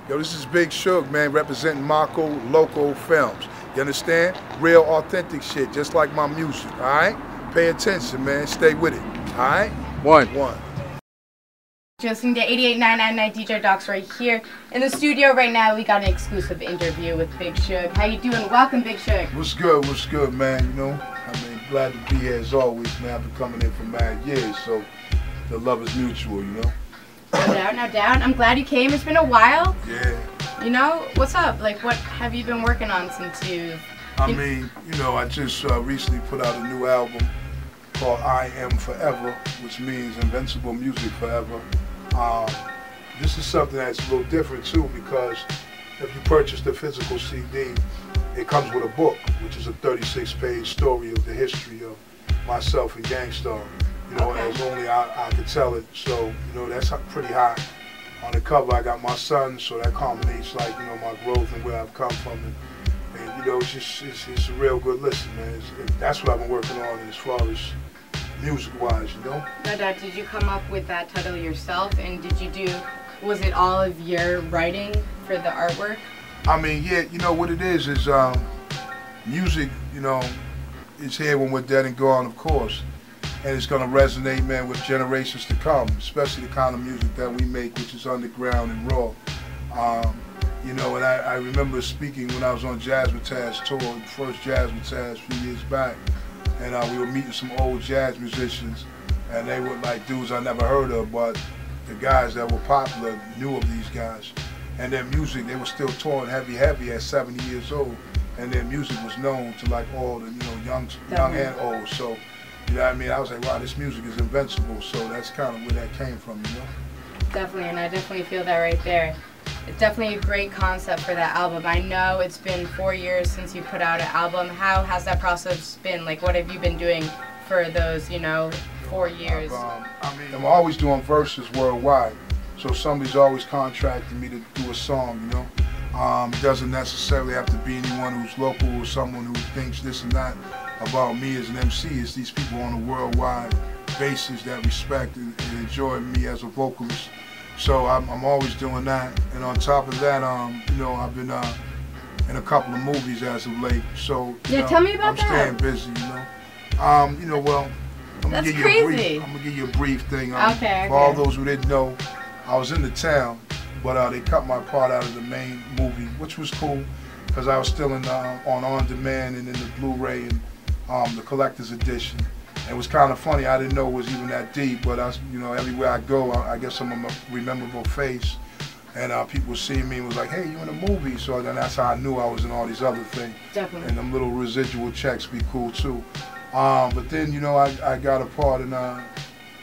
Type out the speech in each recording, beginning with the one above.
Yo, this is Big Shug, man, representing Marco Loco Films. You understand? Real authentic shit, just like my music, all right? Pay attention, man. Stay with it, all right? One. Listening to 88.999 DJ Docs right here in the studio right now. We got an exclusive interview with Big Shug. How you doing? Welcome, Big Shug. What's good, man? You know, I mean, glad to be here as always, man. I've been coming in for mad years, so the love is mutual, you know? No doubt. I'm glad you came. It's been a while. Yeah. You know, what's up? Like, what have you been working on since you've... I mean, you know, I just recently put out a new album called I Am Forever, which means Invincible Music Forever. This is something that's a little different too, because if you purchase the physical CD, it comes with a book, which is a 36-page story of the history of myself and Gangstarr. You know, okay. As only I could tell it. So, you know, that's pretty hot. On the cover, I got my son, so that culminates, like, you know, my growth and where I've come from. And you know, it's a real good listen, man. That's what I've been working on as far as music-wise, you know? No doubt. Did you come up with that title yourself? And was it all of your writing for the artwork? I mean, yeah, you know, what it is music, you know, is here when we're dead and gone, of course. And it's going to resonate, man, with generations to come, especially the kind of music that we make, which is underground and raw. You know, and I remember speaking when I was on Jazzmatazz tour, the first Jazzmatazz a few years back, and we were meeting some old jazz musicians, and they were like dudes I never heard of, but the guys that were popular knew of these guys. And their music, they were still touring heavy at 70 years old, and their music was known to like all the, you know, young and old. So, you know what I mean? I was like, wow, this music is invincible. So that's kind of where that came from, you know? Definitely, and I definitely feel that right there. It's definitely a great concept for that album. I know it's been 4 years since you put out an album. How has that process been? Like, what have you been doing for those, you know, 4 years? I mean, I'm always doing verses worldwide. So somebody's always contracting me to do a song, you know? It doesn't necessarily have to be anyone who's local or someone who thinks this and that about me as an MC. It's these people on a worldwide basis that respect and enjoy me as a vocalist. So I'm always doing that. And on top of that, you know, I've been in a couple of movies as of late. So yeah, tell me about that. I'm staying busy, you know? You know, well, I'm gonna give you a brief thing. Okay. For all those who didn't know, I was in the town, but they cut my part out of the main movie, which was cool, because I was still in on demand and in the Blu-ray and the collector's edition. It was kind of funny. I didn't know it was even that deep, but you know, everywhere I go, I guess I'm a rememberable face, and people see me and was like, "Hey, you in a movie?" So then that's how I knew I was in all these other things. Definitely. And them little residual checks be cool too. But then, you know, I got a part in the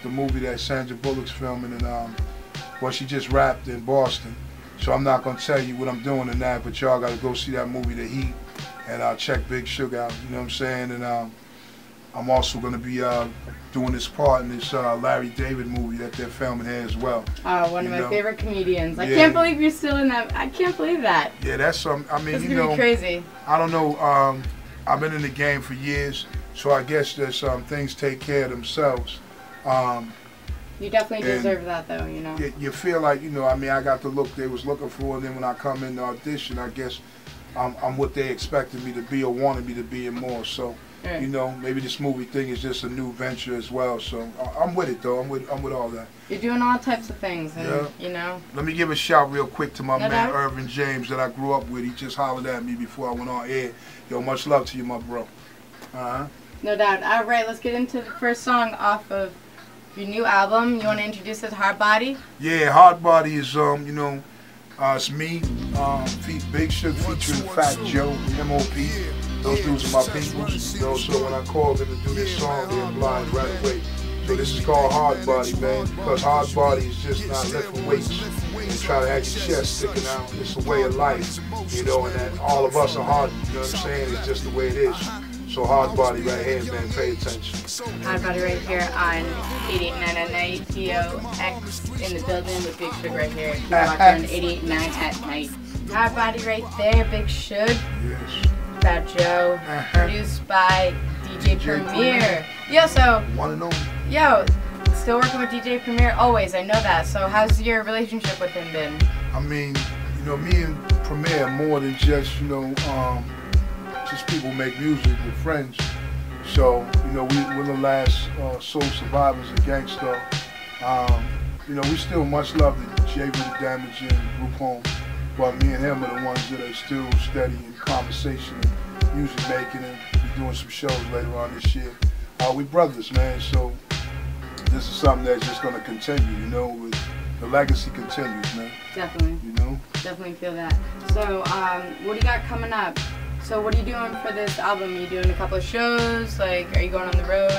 movie that Sandra Bullock's filming, and well, she just wrapped in Boston. So I'm not gonna tell you what I'm doing in that, but y'all gotta go see that movie, The Heat, and check Big Shug out. You know what I'm saying? And I'm also going to be doing this part in this Larry David movie that they're filming here as well. Oh, one of my favorite comedians. I can't believe you're still in that. I can't believe that. Yeah, that's some. I mean, that's you know, be crazy. I don't know. I've been in the game for years, so I guess there's things take care of themselves. You definitely deserve that, though. You know. You feel like, you know. I mean, I got the look they was looking for, and then when I come in the audition, I guess I'm what they expected me to be or wanted me to be and more. So. Right. You know, maybe this movie thing is just a new venture as well. So I'm with it though. I'm with all that. You're doing all types of things, and, yeah. You know. Let me give a shout real quick to my man Irvin James that I grew up with. He just hollered at me before I went on air. Yo, much love to you, my bro. No doubt. All right, let's get into the first song off of your new album. You want to introduce us to Hard Body? Yeah, Hard Body is you know, it's me, Big Shug featuring Fat Joe, M.O.P. Those dudes are my people, you know, so when I called them to do this song, they obliged right away. So this is called Hard Body, man, because hard body is just not lifting weights and try to have your chest sticking out. It's a way of life, you know, and that all of us are hard, you know what I'm saying? It's just the way it is. So Hard Body right here, man, pay attention. Hard Body right here on 88.9 TOX in the building with Big Shug right here. Keep watching 88.9 at night. Hard Body right there, Big Shug. Yes. Fat Joe, produced by DJ Premier. Yo, so one and only. Yo, still working with DJ Premier always. I know that. So how's your relationship with him been? I mean, you you know, me and Premier more than just, you know, just people who make music with friends. So, you know, we're the last sole survivors of Gangstarr. You know, we still much love the J. With the Damage and group home, but me and him are the ones that are still steady in conversation and music making, and we're doing some shows later on this year. We brothers, man, so this is something that's just going to continue, you know, the legacy continues, man. Definitely. You know? Definitely feel that. So, what do you got coming up? So what are you doing for this album? Are you doing a couple of shows? Like, are you going on the road?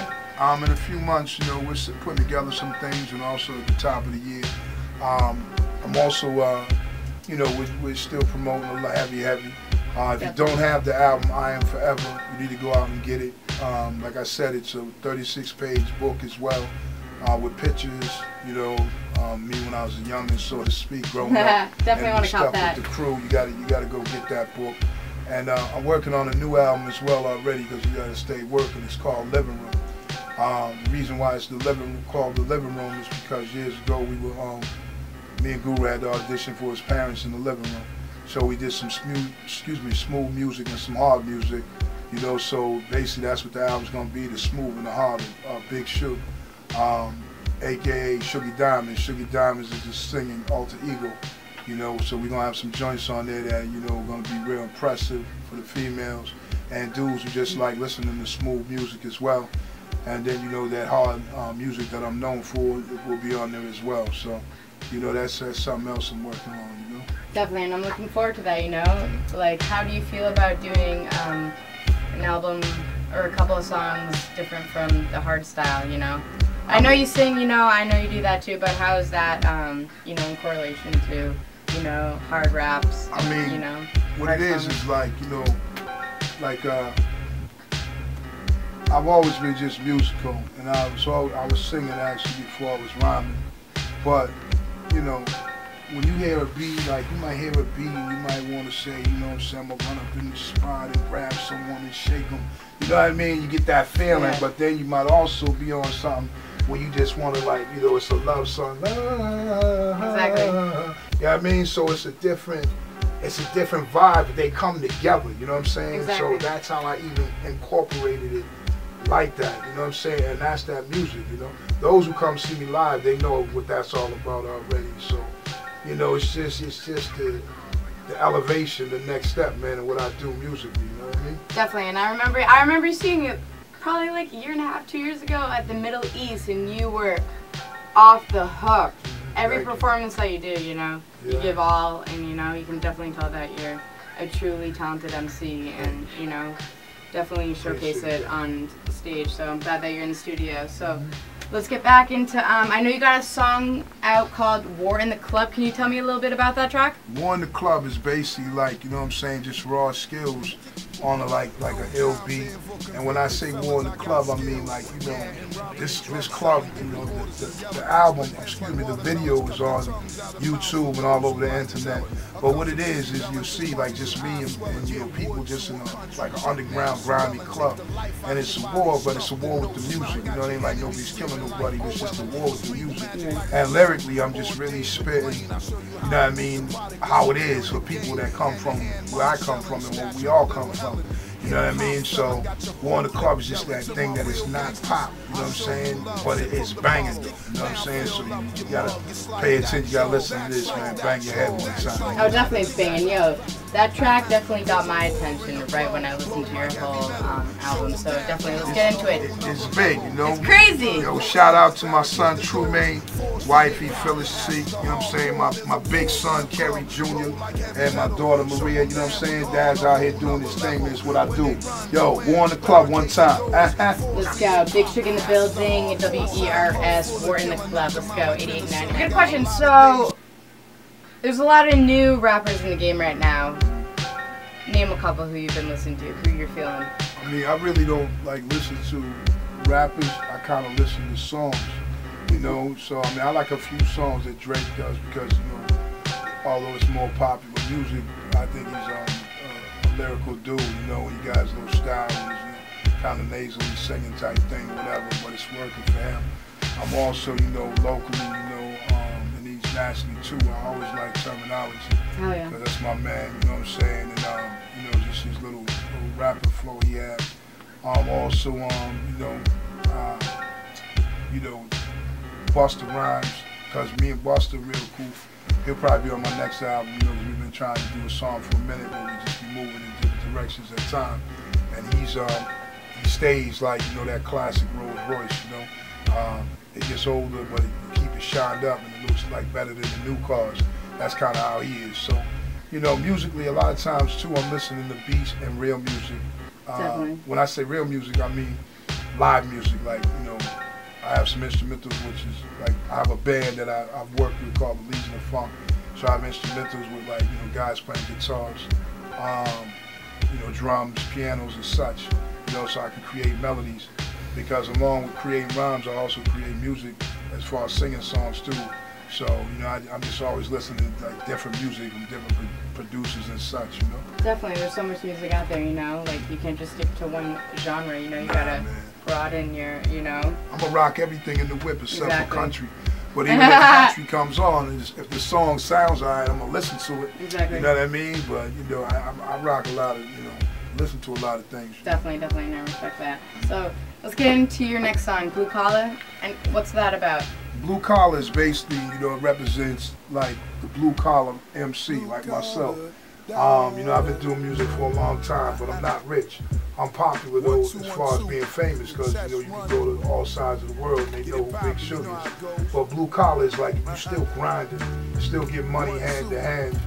In a few months, you know, we're putting together some things, and also at the top of the year. I'm also, you know, we're still promoting a lot heavy. If you don't have the album, I Am Forever, you need to go out and get it. Like I said, it's a 36-page book as well, with pictures, you know, me when I was a youngin', so to speak, growing up. Definitely want to cop that. With the crew, you gotta go get that book. And I'm working on a new album as well already, because you gotta stay working. It's called Living Room. The reason why it's called the Living Room is because years ago we were, me and Guru had to audition for his parents in the living room. So we did some smooth music and some hard music, you know. So basically that's what the album's gonna be: the smooth and the hard of Big Shug, aka Shuggy Diamonds. Shuggy Diamonds is his singing alter ego. You know, so we're gonna have some joints on there that, you know, are gonna be real impressive for the females and dudes who just like listening to smooth music as well. And then, you know, that hard music that I'm known for will be on there as well. So, you know, that's something else I'm working on, you know. Definitely, and I'm looking forward to that, you know. Like, how do you feel about doing an album or a couple of songs different from the hard style, you know? I know you sing, you know, I know you do that too, but how is that, you know, in correlation to, you know, hard raps? I mean, you know, what it is like, you know, like I've always been just musical, and I was singing actually before I was rhyming. But, you know, when you hear a beat, like you might hear a beat and you might want to say, you know what I'm saying, I'm gonna run up in the spot and grab someone and shake them. You know what I mean? You get that feeling, yeah. But then you might also be on something where you just want to, like, you know, it's a love song. Exactly. You know what I mean? So it's a different vibe, but they come together, you know what I'm saying? Exactly. So that's how I even incorporated it like that, you know what I'm saying? And that's that music, you know? Those who come see me live, they know what that's all about already. So, you know, it's just the elevation, the next step, man, and what I do musically, you know what I mean? Definitely, and I remember seeing it probably like a year and a half, 2 years ago at the Middle East, and you were off the hook. Every performance that you do, you know, you give all, and, you know, you can definitely tell that you're a truly talented MC, and, you know, definitely showcase it on stage. So I'm glad that you're in the studio. So let's get back into, I know you got a song out called War in the Club. Can you tell me a little bit about that track? War in the Club is basically like, you know what I'm saying, just raw skills on a, like an ill beat. And when I say War in the Club, I mean, like, you know, this club, you know, the album, the video is on YouTube and all over the internet. But what it is you'll see, like, just me and you know, people just in like an underground grimy club. And it's a war, but it's a war with the music. You know, it ain't like nobody's killing nobody, it's just a war with the music. And lyrically, I'm just really spitting, you know what I mean, how it is for people that come from where I come from and where we all come from. You know what I mean? So War in the Club is just that thing that is not pop, you know what I'm saying? But it is banging, you know what I'm saying? So you gotta pay attention, you gotta listen to this, man. Bang your head one time. Oh, definitely it's banging. Yo, that track definitely got my attention right when I listened to your whole album. So definitely, let's get into it. It's big, you know? It's crazy. Yo, shout out to my son Trumaine, wifey Phyllis C, you know what I'm saying? My big son Kerry Jr. and my daughter Maria, you know what I'm saying? Dad's out here doing his thing, man. It's what I do. Yo, War in the Club one time. Let's go. Big Shug in the building. WERS, War in the Club. Let's go. 88.9. Good question. So, there's a lot of new rappers in the game right now. Name a couple who you've been listening to, who you're feeling. I mean, I really don't like listen to rappers. I kind of listen to songs, you know. So, I mean, I like a few songs that Drake does because, you know, although it's more popular music, I think he's a lyrical dude, you know, he got his little style, and his, you know, kind of nasally singing type thing, whatever, but it's working for him. I'm also, you know, locally, you know, in these internationally too. I always like terminology. Oh yeah. Cause that's my man, you know what I'm saying? And you know, just his little rapper flow he had. Also, you know, Busta Rhymes, cause me and Busta real cool. He'll probably be on my next album, you know, cause we've been trying to do a song for a minute, but we just be moving in different directions at a time. And he stays like, you know, that classic Rolls Royce, you know. It gets older, but you keep it shined up and it looks like better than the new cars. That's kind of how he is. So, you know, musically, a lot of times too, I'm listening to beats and real music. When I say real music, I mean live music. Like, you know, I have some instrumentals, which is like, I have a band that I've worked with called the Legion of Funk. So I have instrumentals with, like, you know, guys playing guitars, you know, drums, pianos and such, you know, so I can create melodies. Because along with creating rhymes, I also create music as far as singing songs too. So, you know, I'm just always listening to like different music from different producers and such, you know. Definitely, there's so much music out there, you know, like you can't just stick to one genre, you know, you gotta broaden your, you know. I'm gonna rock everything in the whip except for country. But even if country comes on, if the song sounds alright, I'm gonna listen to it. Exactly. You know what I mean? But, you know, I rock a lot of, you know, listen to a lot of things. Definitely, I respect that. So, let's get into your next song, Blue Collar, and what's that about? Blue Collar is basically, you know, it represents like the blue collar MC, like myself. You know, I've been doing music for a long time, but I'm not rich. I'm popular though as far as being famous, because, you know, you can go to all sides of the world and they know who Big Shug is. But blue collar is like you still grinding, you still get money hand to hand.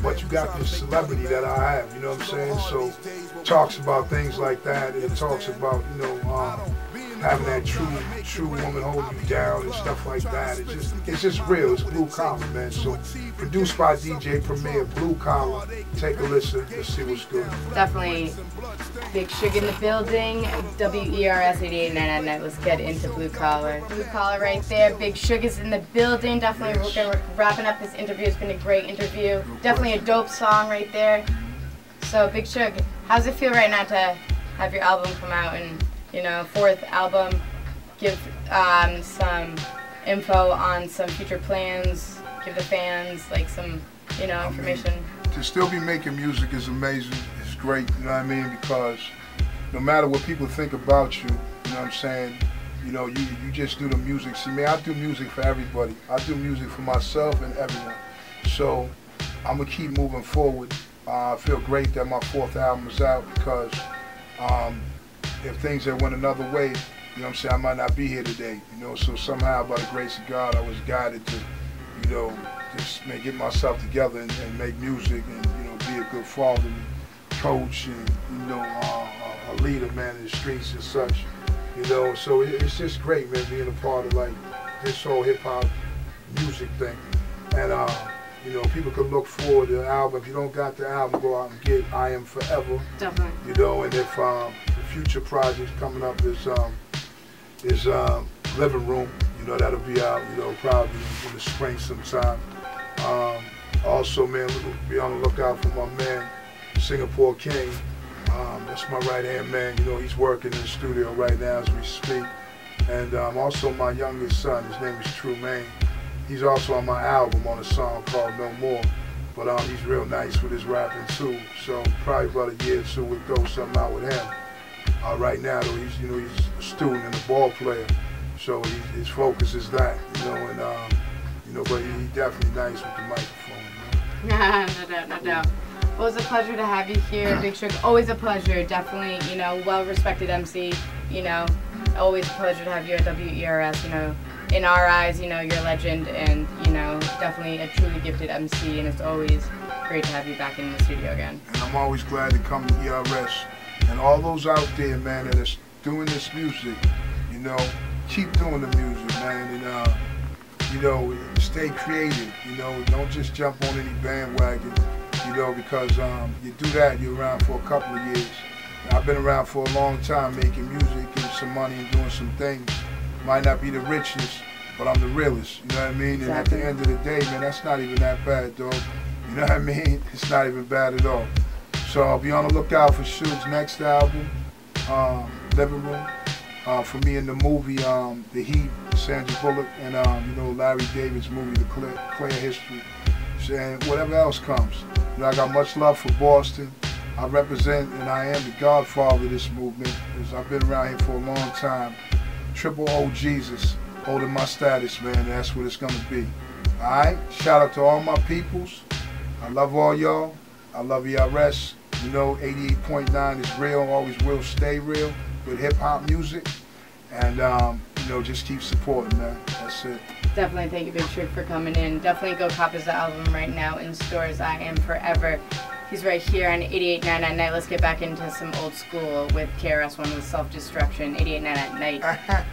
But you got this celebrity that I have, you know what I'm saying? So it talks about things like that. It talks about, you know, having that true woman holding you down and stuff like that. It's just real. It's blue collar, man. So produced by DJ Premier, Blue Collar. Take a listen. Let's see what's good. Definitely. Big Shug in the building. WERS 88.9. Let's get into Blue Collar. Blue Collar right there. Big Shug is in the building. Definitely, we're wrapping up this interview. It's been a great interview. Definitely a dope song right there. So Big Shug, how's it feel right now to have your album come out and, you know, 4th album? Give some info on some future plans. Give the fans like some, you know, information. To still be making music is amazing. It's great, you know what I mean? Because no matter what people think about you, you know what I'm saying? You know, you just do the music. See, man, I do music for everybody. I do music for myself and everyone. So I'm gonna keep moving forward. I feel great that my 4th album is out, because if things had went another way, you know what I'm saying, I might not be here today, you know. So somehow, by the grace of God, I was guided to, you know, just get myself together and make music and, you know, be a good father and coach and, you know, a leader, man, in the streets and such, you know. So it's just great, man, being a part of like this whole hip hop music thing. And you know, people could look forward to the album. If you don't got the album, go out and get I Am Forever. Definitely. You know, and if the future projects coming up is Living Room, you know, that'll be out, you know, probably in the spring sometime. Also, man, be on the lookout for my man, Singapore King. That's my right-hand man. You know, he's working in the studio right now as we speak. And also my youngest son, his name is True Maine. He's also on my album on a song called No More. But he's real nice with his rapping too. So probably about a year or two we'll throw something out with him. Right now though, he's, you know, he's a student and a ball player. So his focus is that, you know, and you know, but he's definitely nice with the microphone. You know? No doubt, no doubt. Well, it was a pleasure to have you here, Big Shug. Always a pleasure. Definitely, you know, well-respected MC. You know, always a pleasure to have you at WERS. You know, in our eyes, you know, you're a legend, and you know, definitely a truly gifted MC. And it's always great to have you back in the studio again. And I'm always glad to come to ERS. And all those out there, man, that are doing this music, you know, keep doing the music, man. And you know, stay creative. You know, don't just jump on any bandwagon. You know, because you do that, you're around for a couple of years. I've been around for a long time making music, getting some money and doing some things. Might not be the richest, but I'm the realest, you know what I mean? And at the end of the day, man, that's not even that bad, dog. You know what I mean? It's not even bad at all. So I'll be on the lookout for Shug's next album, Living Room. for me in the movie, The Heat, Sandra Bullock, and you know, Larry David's movie, The Clear History, and whatever else comes. You know, I got much love for Boston. I represent and I am the godfather of this movement, because I've been around here for a long time. Triple O Jesus, holding my status, man, and that's what it's gonna be. Alright? Shout out to all my peoples. I love all y'all. I love ERS. You know, 88.9 is real, always will stay real with hip-hop music. And, you know, just keep supporting, man. That's it. Definitely thank you, Big Shug, for coming in. Definitely go cop his album right now in stores. I Am Forever. He's right here on 88.9 at night. Let's get back into some old school with KRS-One with Self-Destruction. 88.9 at night.